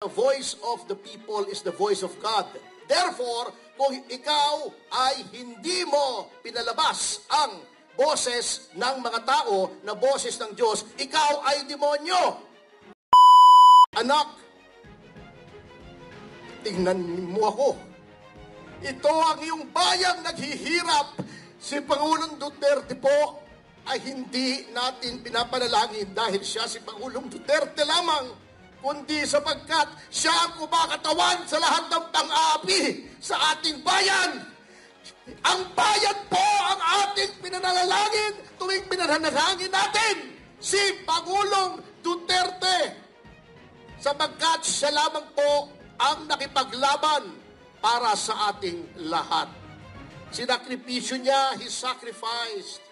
The voice of the people is the voice of God. Therefore, kung ikaw ay hindi mo pinalabas ang boses ng mga tao na boses ng Diyos, ikaw ay demonyo. Anak, tingnan mo ako. Ito ang iyong bayang naghihirap. Si Pangulong Duterte po ay hindi natin pinapanalangin dahil siya si Pangulong Duterte lamang, kundi sapagkat siya ang kumakatawan sa lahat ng pang-aapi sa ating bayan. Ang bayan po ang ating pinanalangin tuwing pinanalangin natin si Pangulong Duterte, sapagkat siya lamang po ang nakipaglaban para sa ating lahat. Sinakripisyo niya, He sacrificed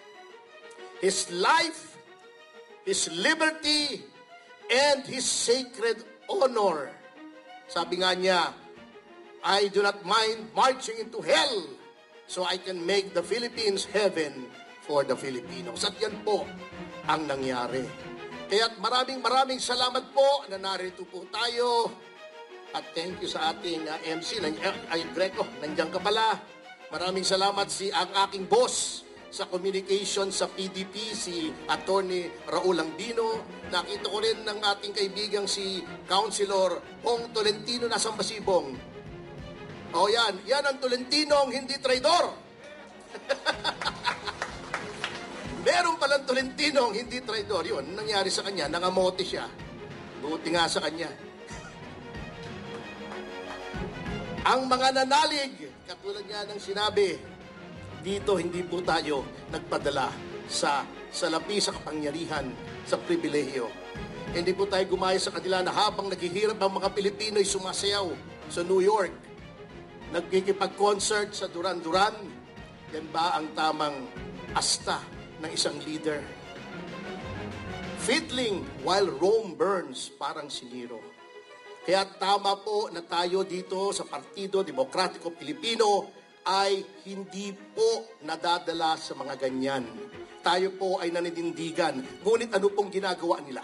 His life, His liberty, and His sacred honor. Sabi nga niya, I do not mind marching into hell so I can make the Philippines heaven for the Filipinos. At yan po ang nangyari. Kaya't maraming salamat po na narito po tayo. At thank you sa ating MC, Greco, nandiyan ka pala. Maraming salamat ang aking boss sa communication sa PDP, si Attorney Raul Ambino. Nakita ko rin ng ating kaibigang si Councilor Hong Tolentino na Sambasibong. O yan ang Tolentino ang hindi traidor. Meron palang Tolentino ang hindi traidor. Yun, nangyari sa kanya, nangamote siya. Buti nga sa kanya. Ang mga nanalig, katulad nga ng sinabi, dito hindi po tayo nagpadala sa salapi sa kapangyarihan, sa pribilehiyo. Hindi po tayo gumaya sa kanila na habang naghihirap ang mga Pilipino ay sumasayaw sa New York, nagkikipag-concert sa Duran-Duran. Yan ba ang tamang asta ng isang leader? Fiddling while Rome burns, parang si Nero. Kaya tama po na tayo dito sa Partido Demokratiko Pilipino ay hindi po nadadala sa mga ganyan. Tayo po ay naninindigan. Ngunit ano pong ginagawa nila?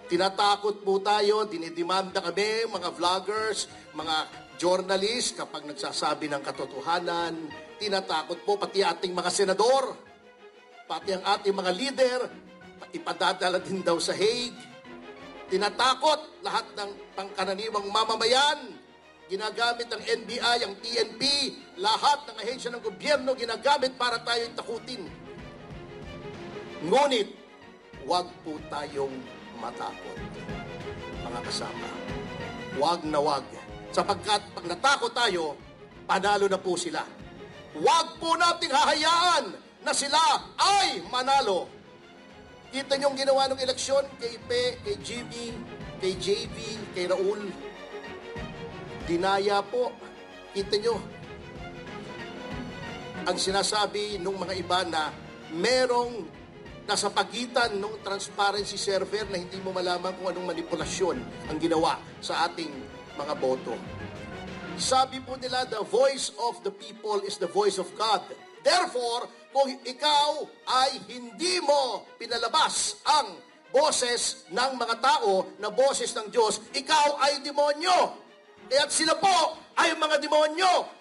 Tinatakot po tayo, dinidemanda kami, mga vloggers, mga journalists, kapag nagsasabi ng katotohanan. Tinatakot po pati ating mga senador, pati ang ating mga leader, ipadadala din daw sa Hague. Tinatakot lahat ng pangkaraniwang mamamayan. Ginagamit ang NBI, ang PNP, lahat ng ahensya ng gobyerno ginagamit para tayo'y takutin. Ngunit, huwag po tayong matakot, mga kasama. Huwag na huwag. Sapagkat pag natakot tayo, panalo na po sila. Huwag po nating hahayaan na sila ay manalo. Kita niyong ginawa ng eleksyon kay Pe, kay Jimmy, kay JV, kay Raul. Dinaya po. Kita nyo. Ang sinasabi ng mga iba na merong nasa pagitan ng transparency server na hindi mo malaman kung anong manipulasyon ang ginawa sa ating mga boto. Sabi po nila, the voice of the people is the voice of God. Therefore, kung ikaw ay hindi mo pinalabas ang boses ng mga tao na boses ng Diyos, ikaw ay demonyo. At sila po ay mga demonyo.